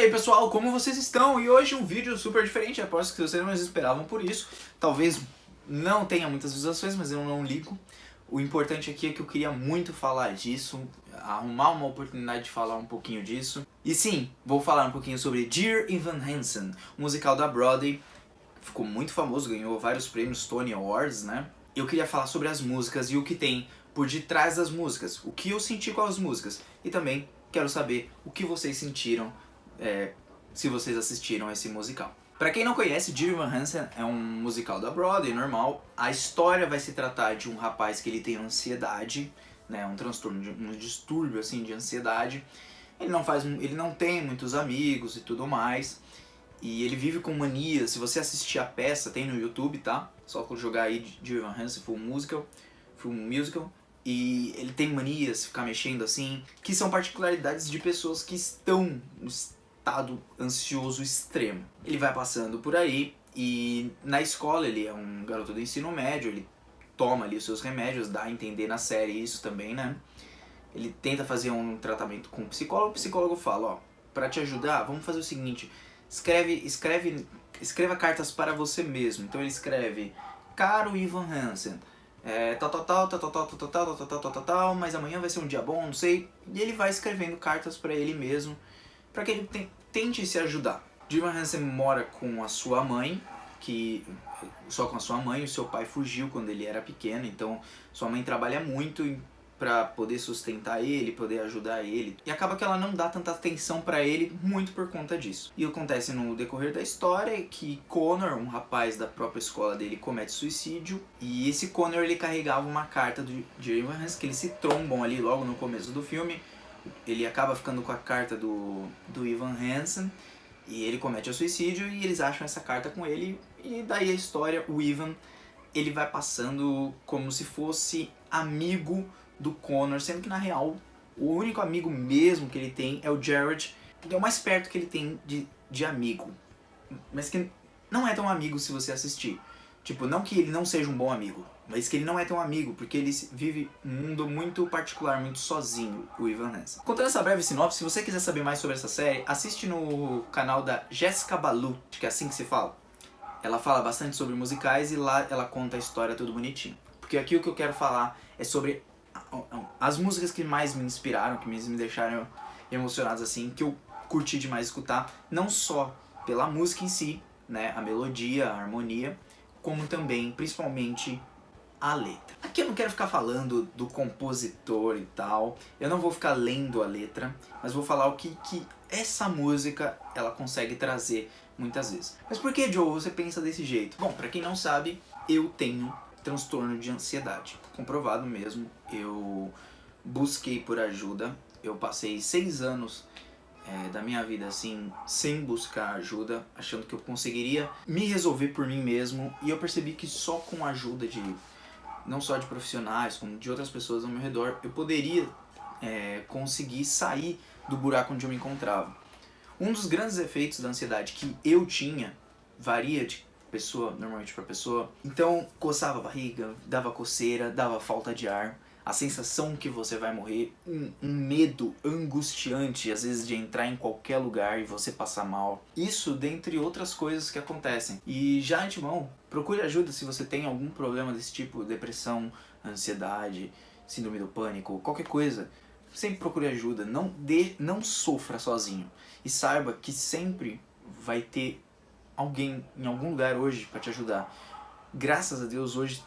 aí pessoal, como vocês estão? E hoje um vídeo super diferente, aposto que vocês não esperavam por isso. Talvez não tenha muitas visualizações, mas eu não ligo. O importante aqui é que eu queria muito falar disso, arrumar uma oportunidade de falar um pouquinho disso. E sim, vou falar um pouquinho sobre Dear Evan Hansen, um musical da Broadway. Ficou muito famoso, ganhou vários prêmios Tony Awards, né? Eu queria falar sobre as músicas e o que tem por detrás das músicas, o que eu senti com as músicas. E também quero saber o que vocês sentiram se vocês assistiram a esse musical. Pra quem não conhece, Dear Evan Hansen é um musical da Broadway, normal. A história vai se tratar de um rapaz que ele tem ansiedade, né, um transtorno, um distúrbio assim de ansiedade. Ele não tem muitos amigos e tudo mais. E ele vive com manias. Se você assistir a peça, tem no YouTube, tá? Só jogar aí Dear Evan Hansen Full Musical. E ele tem manias, ficar mexendo assim, que são particularidades de pessoas que estão no estado ansioso extremo. Ele vai passando por aí e na escola ele é um garoto do ensino médio, ele toma ali os seus remédios, dá a entender na série isso também, né? Ele tenta fazer um tratamento com o psicólogo fala, ó, pra te ajudar, vamos fazer o seguinte, escreva cartas para você mesmo. Então ele escreve, caro Evan Hansen, mas amanhã vai ser um dia bom, não sei. E ele vai escrevendo cartas para ele mesmo, para que ele tente se ajudar. Evan Hansen mora com a sua mãe, só com a sua mãe. O seu pai fugiu quando ele era pequeno, então sua mãe trabalha muito para poder sustentar ele, poder ajudar ele. E acaba que ela não dá tanta atenção para ele, muito por conta disso. E acontece no decorrer da história que Connor, um rapaz da própria escola dele, comete suicídio. E esse Connor, ele carregava uma carta de Evan Hansen, que eles se trombam ali logo no começo do filme. Ele acaba ficando com a carta do Evan Hansen e ele comete o suicídio e eles acham essa carta com ele. E daí a história, o Evan, ele vai passando como se fosse amigo do Connor, sendo que na real o único amigo mesmo que ele tem é o Jared, que é o mais perto que ele tem de amigo, mas que não é tão amigo se você assistir. Tipo, não que ele não seja um bom amigo, mas que ele não é tão amigo, porque ele vive um mundo muito particular, muito sozinho, o Evan Hansen. Contando essa breve sinopse, se você quiser saber mais sobre essa série, assiste no canal da Jessica Balu, acho que é assim que se fala. Ela fala bastante sobre musicais e lá ela conta a história tudo bonitinho. Porque aqui o que eu quero falar é sobre as músicas que mais me inspiraram, que me deixaram emocionados assim, que eu curti demais escutar, não só pela música em si, né, a melodia, a harmonia, como também, principalmente, a letra. Aqui eu não quero ficar falando do compositor e tal, eu não vou ficar lendo a letra, mas vou falar o que essa música ela consegue trazer muitas vezes. Mas por que, Joe, você pensa desse jeito? Bom, pra quem não sabe, eu tenho transtorno de ansiedade, comprovado mesmo. Eu busquei por ajuda, eu passei 6 anos da minha vida assim, sem buscar ajuda, achando que eu conseguiria me resolver por mim mesmo, e eu percebi que só com a ajuda não só de profissionais, como de outras pessoas ao meu redor, eu poderia conseguir sair do buraco onde eu me encontrava. Um dos grandes efeitos da ansiedade que eu tinha, varia de pessoa, normalmente para pessoa, então coçava a barriga, dava coceira, dava falta de ar, a sensação que você vai morrer, um medo angustiante, às vezes, de entrar em qualquer lugar e você passar mal. Isso dentre outras coisas que acontecem. E já antemão, procure ajuda se você tem algum problema desse tipo, depressão, ansiedade, síndrome do pânico, qualquer coisa. Sempre procure ajuda, não sofra sozinho. E saiba que sempre vai ter alguém em algum lugar hoje para te ajudar. Graças a Deus, hoje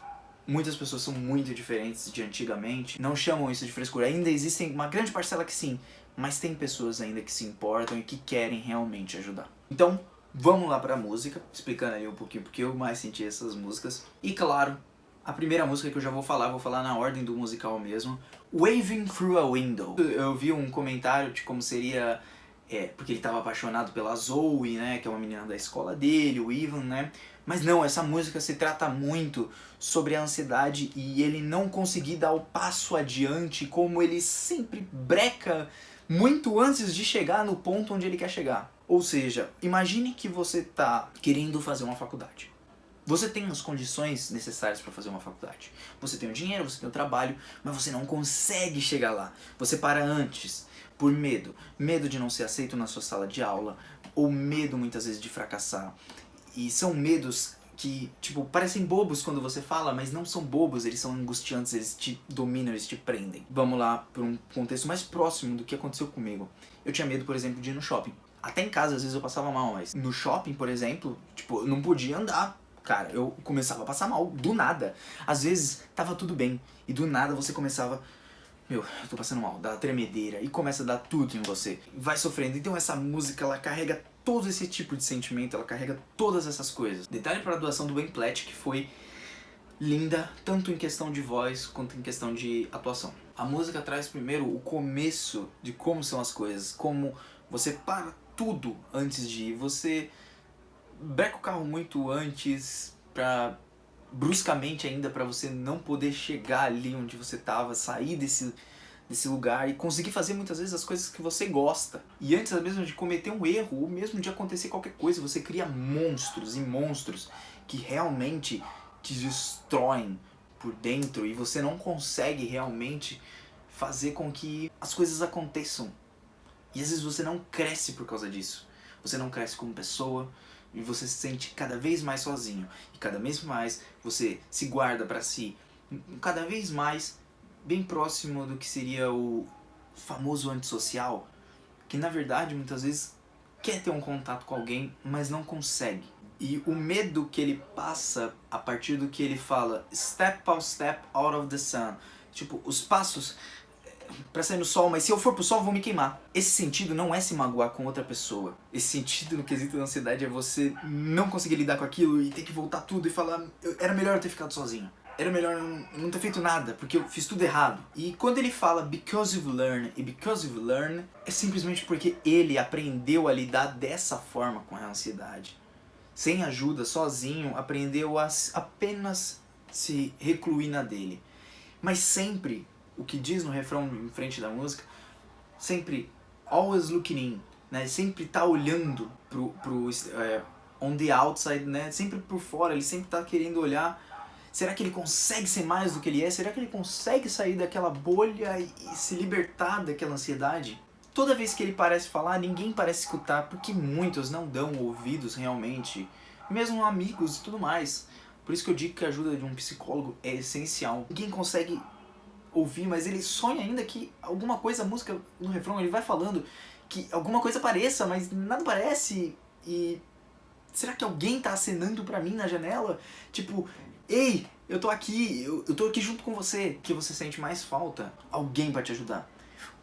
muitas pessoas são muito diferentes de antigamente, não chamam isso de frescura. Ainda existem uma grande parcela que sim, mas tem pessoas ainda que se importam e que querem realmente ajudar. Então, vamos lá pra música, explicando ali um pouquinho porque eu mais senti essas músicas. E claro, a primeira música que eu já vou falar na ordem do musical mesmo, Waving Through a Window. Eu vi um comentário de como seria, porque ele estava apaixonado pela Zoe, né, que é uma menina da escola dele, o Evan, né. Mas não, essa música se trata muito sobre a ansiedade e ele não conseguir dar o passo adiante, como ele sempre breca muito antes de chegar no ponto onde ele quer chegar. Ou seja, imagine que você está querendo fazer uma faculdade. Você tem as condições necessárias para fazer uma faculdade. Você tem o dinheiro, você tem o trabalho, mas você não consegue chegar lá. Você para antes. por medo. Medo de não ser aceito na sua sala de aula, ou medo muitas vezes de fracassar. E são medos que, tipo, parecem bobos quando você fala, mas não são bobos, eles são angustiantes, eles te dominam, eles te prendem. Vamos lá para um contexto mais próximo do que aconteceu comigo. Eu tinha medo, por exemplo, de ir no shopping. Até em casa, às vezes, eu passava mal, mas no shopping, por exemplo, tipo, eu não podia andar. Cara, eu começava a passar mal, do nada. Às vezes, tava tudo bem, e do nada você começava... Meu, eu tô passando mal, dá tremedeira, e começa a dar tudo em você. Vai sofrendo. Então essa música, ela carrega todo esse tipo de sentimento, ela carrega todas essas coisas. Detalhe para a atuação do Ben Platt, que foi linda, tanto em questão de voz, quanto em questão de atuação. A música traz primeiro o começo de como são as coisas, como você para tudo antes de ir, você breca o carro muito antes, bruscamente ainda, para você não poder chegar ali onde você tava, sair desse lugar e conseguir fazer muitas vezes as coisas que você gosta. E antes mesmo de cometer um erro, ou mesmo de acontecer qualquer coisa, você cria monstros e monstros que realmente te destroem por dentro e você não consegue realmente fazer com que as coisas aconteçam. E às vezes você não cresce por causa disso. Você não cresce como pessoa e você se sente cada vez mais sozinho. E cada vez mais você se guarda pra si, cada vez mais bem próximo do que seria o famoso antissocial, que na verdade muitas vezes quer ter um contato com alguém, mas não consegue. E o medo que ele passa a partir do que ele fala, step by step out of the sun, tipo, os passos pra sair no sol, mas se eu for pro sol eu vou me queimar. Esse sentido não é se magoar com outra pessoa. Esse sentido no quesito da ansiedade é você não conseguir lidar com aquilo e ter que voltar tudo e falar, era melhor eu ter ficado sozinho. Era melhor não ter feito nada, porque eu fiz tudo errado. E quando ele fala because you've learned e because you've learned, é simplesmente porque ele aprendeu a lidar dessa forma com a ansiedade. Sem ajuda, sozinho, aprendeu a apenas se recluir na dele. Mas sempre, o que diz no refrão em frente da música, sempre always looking in, né? Sempre tá olhando on the outside, né? Sempre por fora, ele sempre tá querendo olhar. Será que ele consegue ser mais do que ele é? Será que ele consegue sair daquela bolha e se libertar daquela ansiedade? Toda vez que ele parece falar, ninguém parece escutar, porque muitos não dão ouvidos realmente, mesmo amigos e tudo mais. Por isso que eu digo que a ajuda de um psicólogo é essencial. Ninguém consegue ouvir, mas ele sonha ainda que alguma coisa, a música no refrão, ele vai falando que alguma coisa apareça, mas nada parece. E será que alguém tá acenando pra mim na janela? Tipo, ei, eu tô aqui, eu tô aqui junto com você. Que você sente mais falta? Alguém pra te ajudar.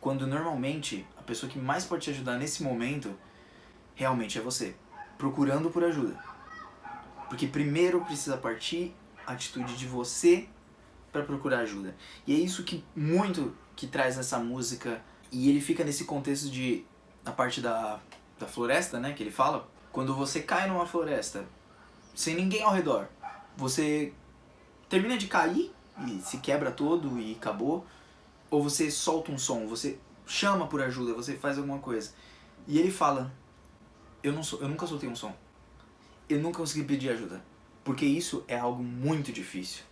Quando normalmente a pessoa que mais pode te ajudar nesse momento realmente é você, procurando por ajuda. Porque primeiro precisa partir a atitude de você para procurar ajuda. E é isso que muito que traz nessa música. E ele fica nesse contexto de a parte da floresta, né, que ele fala. Quando você cai numa floresta sem ninguém ao redor, você termina de cair e se quebra todo e acabou, ou você solta um som, você chama por ajuda, você faz alguma coisa. E ele fala, eu nunca soltei um som. Eu nunca consegui pedir ajuda, porque isso é algo muito difícil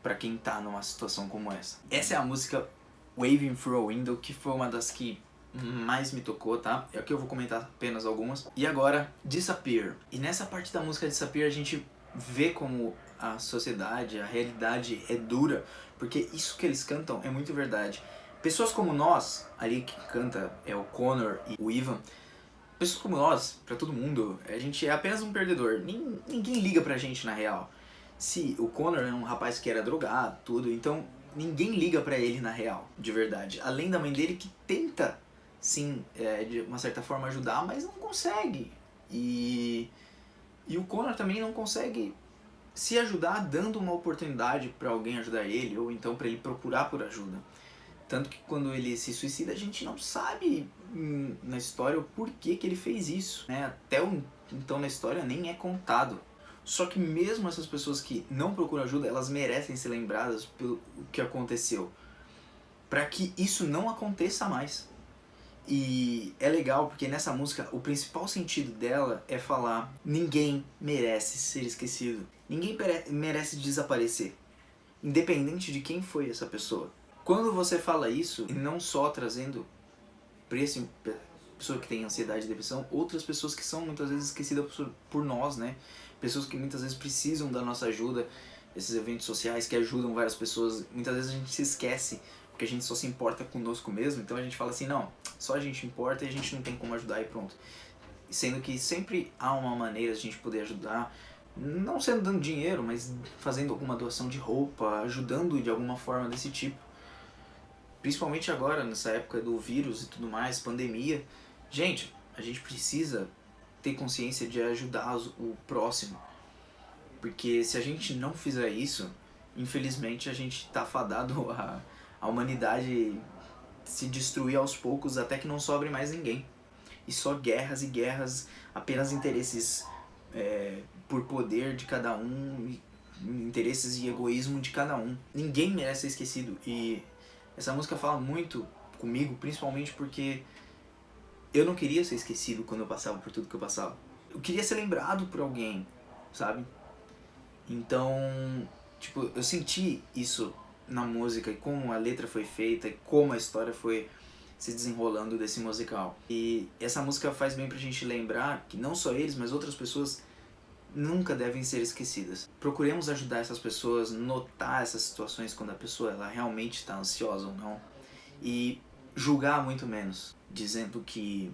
pra quem tá numa situação como essa. Essa é a música Waving Through a Window, que foi uma das que mais me tocou, tá? É que eu vou comentar apenas algumas. E agora, Disappear. E nessa parte da música Disappear a gente vê como a sociedade, a realidade é dura, porque isso que eles cantam é muito verdade. Pessoas como nós, ali que canta é o Connor e o Ivan, pessoas como nós, pra todo mundo, a gente é apenas um perdedor. Ninguém liga pra gente na real. Se o Connor é um rapaz que era drogado, tudo, então ninguém liga pra ele na real, de verdade. Além da mãe dele que tenta, sim, de uma certa forma ajudar, mas não consegue. E o Connor também não consegue se ajudar dando uma oportunidade pra alguém ajudar ele, ou então pra ele procurar por ajuda. Tanto que quando ele se suicida a gente não sabe na história o porquê que ele fez isso, né? Até então na história nem é contado. Só que mesmo essas pessoas que não procuram ajuda, elas merecem ser lembradas pelo que aconteceu, para que isso não aconteça mais. E é legal porque nessa música o principal sentido dela é falar: ninguém merece ser esquecido, ninguém merece desaparecer, independente de quem foi essa pessoa. Quando você fala isso, e não só trazendo pessoa que tem ansiedade e depressão, outras pessoas que são muitas vezes esquecidas por nós, né? Pessoas que muitas vezes precisam da nossa ajuda, esses eventos sociais que ajudam várias pessoas. Muitas vezes a gente se esquece, porque a gente só se importa conosco mesmo, então a gente fala assim, não, só a gente importa e a gente não tem como ajudar e pronto. Sendo que sempre há uma maneira de a gente poder ajudar, não sendo dando dinheiro, mas fazendo alguma doação de roupa, ajudando de alguma forma desse tipo. Principalmente agora, nessa época do vírus e tudo mais, pandemia. Gente, a gente precisa ter consciência de ajudar o próximo. Porque se a gente não fizer isso, infelizmente a gente tá fadado a humanidade se destruir aos poucos até que não sobre mais ninguém. E só guerras e guerras, apenas interesses por poder de cada um, interesses e egoísmo de cada um. Ninguém merece ser esquecido. E essa música fala muito comigo, principalmente porque eu não queria ser esquecido quando eu passava por tudo que eu passava. Eu queria ser lembrado por alguém, sabe? Então, tipo, eu senti isso na música, e como a letra foi feita, e como a história foi se desenrolando desse musical. E essa música faz bem pra gente lembrar que não só eles, mas outras pessoas nunca devem ser esquecidas. Procuremos ajudar essas pessoas, notar essas situações quando a pessoa ela realmente está ansiosa ou não, e julgar muito menos, dizendo que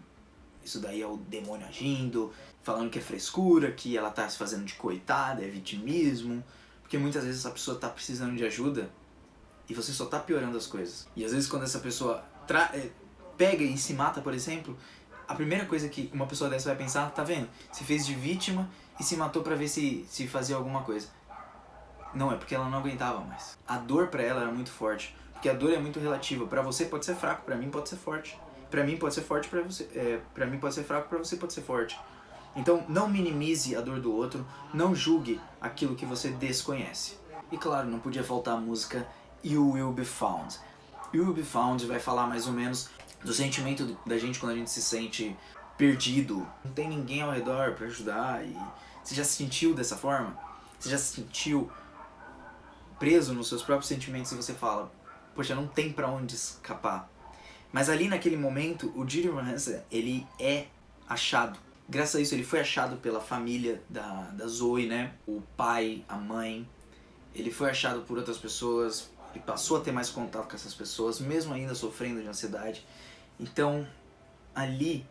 isso daí é o demônio agindo, falando que é frescura, que ela tá se fazendo de coitada, é vitimismo, porque muitas vezes essa pessoa tá precisando de ajuda e você só tá piorando as coisas. E às vezes quando essa pessoa pega e se mata, por exemplo, a primeira coisa que uma pessoa dessa vai pensar, tá vendo? Se fez de vítima e se matou pra ver se fazia alguma coisa. Não, é porque ela não aguentava mais. A dor pra ela era muito forte, porque a dor é muito relativa. Pra você pode ser fraco, pra mim pode ser forte. Pra mim pode ser forte, pra você, pra mim pode ser fraco, pra você pode ser forte. Então não minimize a dor do outro, não julgue aquilo que você desconhece. E claro, não podia faltar a música You Will Be Found. You Will Be Found vai falar mais ou menos do sentimento da gente quando a gente se sente perdido. Não tem ninguém ao redor pra ajudar. E você já se sentiu dessa forma? Você já se sentiu preso nos seus próprios sentimentos e você fala, poxa, não tem pra onde escapar. Mas ali naquele momento, o Didi Van Hansen, ele é achado. Graças a isso, ele foi achado pela família da Zoe, né? O pai, a mãe. Ele foi achado por outras pessoas e passou a ter mais contato com essas pessoas, mesmo ainda sofrendo de ansiedade. Então, ali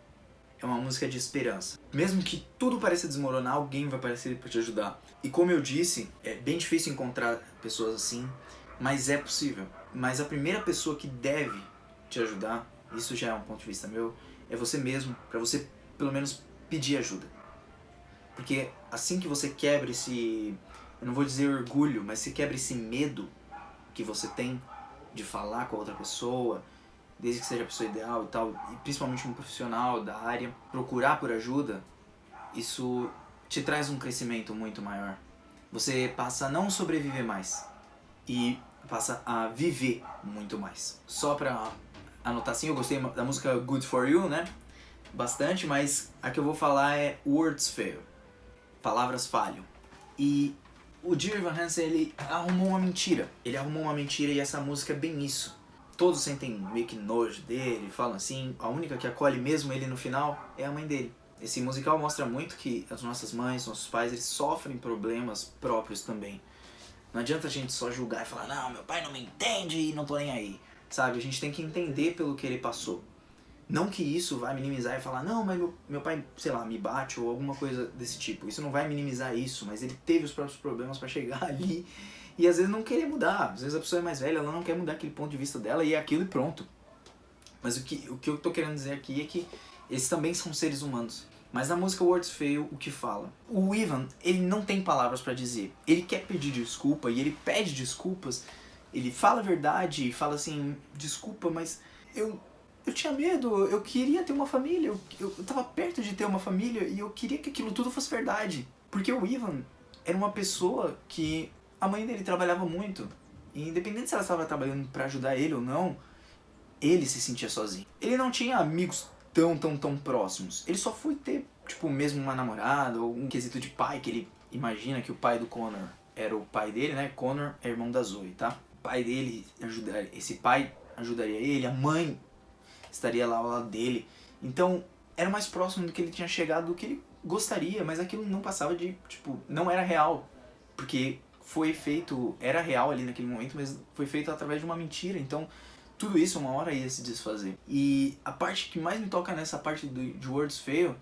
é uma música de esperança. Mesmo que tudo pareça desmoronar, alguém vai aparecer para te ajudar. E como eu disse, é bem difícil encontrar pessoas assim, mas é possível. Mas a primeira pessoa que deve te ajudar, isso já é um ponto de vista meu, é você mesmo, para você pelo menos pedir ajuda. Porque assim que você quebra esse, eu não vou dizer orgulho, mas você quebra esse medo que você tem de falar com a outra pessoa, desde que seja a pessoa ideal e tal, e principalmente um profissional da área, procurar por ajuda, isso te traz um crescimento muito maior. Você passa a não sobreviver mais, e passa a viver muito mais. Só pra anotar assim, eu gostei da música Good For You, né? Bastante, mas a que eu vou falar é Words Fail. Palavras falham. E o Didi Van Hansen, ele arrumou uma mentira. Ele arrumou uma mentira e essa música é bem isso. Todos sentem meio que nojo dele, falam assim, a única que acolhe mesmo ele no final é a mãe dele. Esse musical mostra muito que as nossas mães, nossos pais, eles sofrem problemas próprios também. Não adianta a gente só julgar e falar, não, meu pai não me entende e não tô nem aí. Sabe, a gente tem que entender pelo que ele passou. Não que isso vai minimizar e falar, não, mas meu pai, sei lá, me bate ou alguma coisa desse tipo. Isso não vai minimizar isso, mas ele teve os próprios problemas pra chegar ali e às vezes não querer mudar. Às vezes a pessoa é mais velha, ela não quer mudar aquele ponto de vista dela e é aquilo e pronto. Mas o que eu tô querendo dizer aqui é que eles também são seres humanos. Mas na música Words Fail, o que fala? O Ivan, ele não tem palavras pra dizer. Ele quer pedir desculpa e ele pede desculpas. Ele fala a verdade e fala assim, desculpa, mas eu tinha medo, eu queria ter uma família, eu tava perto de ter uma família e eu queria que aquilo tudo fosse verdade. Porque o Ivan era uma pessoa que a mãe dele trabalhava muito. E independente se ela estava trabalhando pra ajudar ele ou não, ele se sentia sozinho. Ele não tinha amigos tão próximos. Ele só foi ter, tipo, mesmo uma namorada ou um quesito de pai, que ele imagina que o pai do Connor era o pai dele, né? Connor é irmão da Zoe, tá? O pai dele esse pai ajudaria ele, a mãe estaria lá ao lado dele. Então, era mais próximo do que ele tinha chegado do que ele gostaria, mas aquilo não passava de, tipo, não era real. Porque foi feito, era real ali naquele momento, mas foi feito através de uma mentira. Então, tudo isso uma hora ia se desfazer. E a parte que mais me toca nessa parte de Words Fail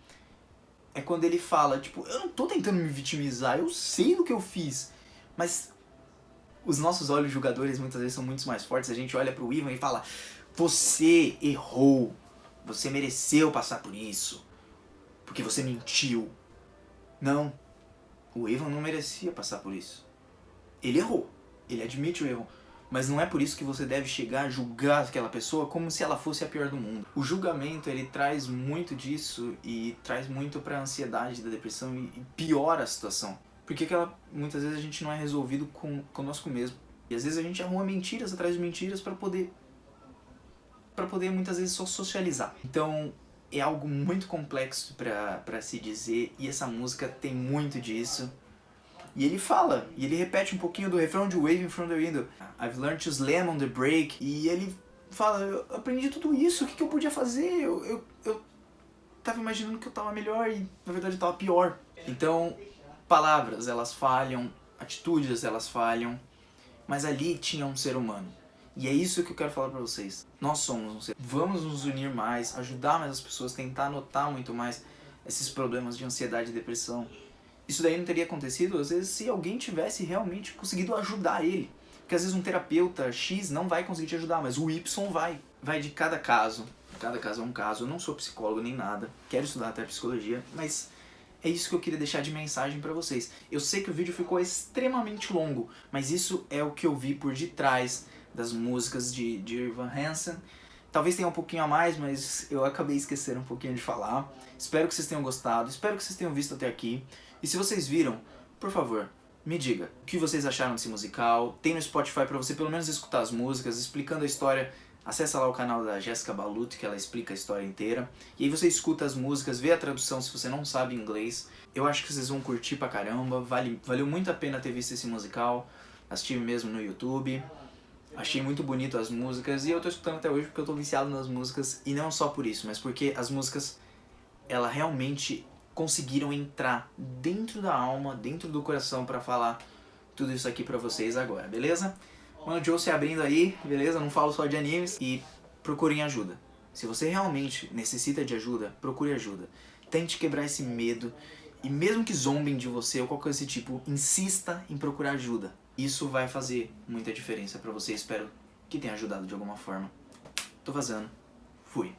é quando ele fala, tipo, eu não tô tentando me vitimizar, eu sei do que eu fiz, mas os nossos olhos julgadores muitas vezes são muito mais fortes. A gente olha pro Ivan e fala, você errou, você mereceu passar por isso, porque você mentiu. Não, o Ivan não merecia passar por isso. Ele errou, ele admite o erro, mas não é por isso que você deve chegar a julgar aquela pessoa como se ela fosse a pior do mundo. O julgamento, ele traz muito disso e traz muito pra ansiedade da depressão e piora a situação. Porque muitas vezes a gente não é resolvido conosco mesmo. E às vezes a gente arruma mentiras atrás de mentiras pra poder muitas vezes só socializar. Então é algo muito complexo pra se dizer, e essa música tem muito disso. E ele fala, e ele repete um pouquinho do refrão de Waving from the Window. I've learned to slam on the brake. E ele fala, eu aprendi tudo isso, o que eu podia fazer? Eu tava imaginando que eu tava melhor e na verdade eu tava pior. Então, palavras, elas falham, atitudes, elas falham, mas ali tinha um ser humano. E é isso que eu quero falar pra vocês. Nós somos um ser. Vamos nos unir mais, ajudar mais as pessoas, tentar notar muito mais esses problemas de ansiedade e depressão. Isso daí não teria acontecido, às vezes, se alguém tivesse realmente conseguido ajudar ele. Porque às vezes um terapeuta X não vai conseguir te ajudar, mas o Y vai. Vai de cada caso. Cada caso é um caso. Eu não sou psicólogo nem nada. Quero estudar até psicologia, mas é isso que eu queria deixar de mensagem pra vocês. Eu sei que o vídeo ficou extremamente longo, mas isso é o que eu vi por detrás das músicas de Evan Hansen. Talvez tenha um pouquinho a mais, mas eu acabei esquecendo um pouquinho de falar. Espero que vocês tenham gostado, espero que vocês tenham visto até aqui. E se vocês viram, por favor, me diga o que vocês acharam desse musical. Tem no Spotify pra você pelo menos escutar as músicas, explicando a história. Acessa lá o canal da Jéssica Baluto, que ela explica a história inteira. E aí você escuta as músicas, vê a tradução se você não sabe inglês. Eu acho que vocês vão curtir pra caramba, valeu muito a pena ter visto esse musical. Assisti mesmo no YouTube. Achei muito bonito as músicas e eu tô escutando até hoje porque eu tô viciado nas músicas. E não só por isso, mas porque as músicas, ela realmente conseguiram entrar dentro da alma, dentro do coração pra falar tudo isso aqui pra vocês agora, beleza? Mano, Joe se abrindo aí, beleza? Não falo só de animes. E procurem ajuda. Se você realmente necessita de ajuda, procure ajuda. Tente quebrar esse medo. E mesmo que zombem de você ou qualquer coisa desse tipo, insista em procurar ajuda. Isso vai fazer muita diferença pra você. Espero que tenha ajudado de alguma forma. Tô vazando. Fui.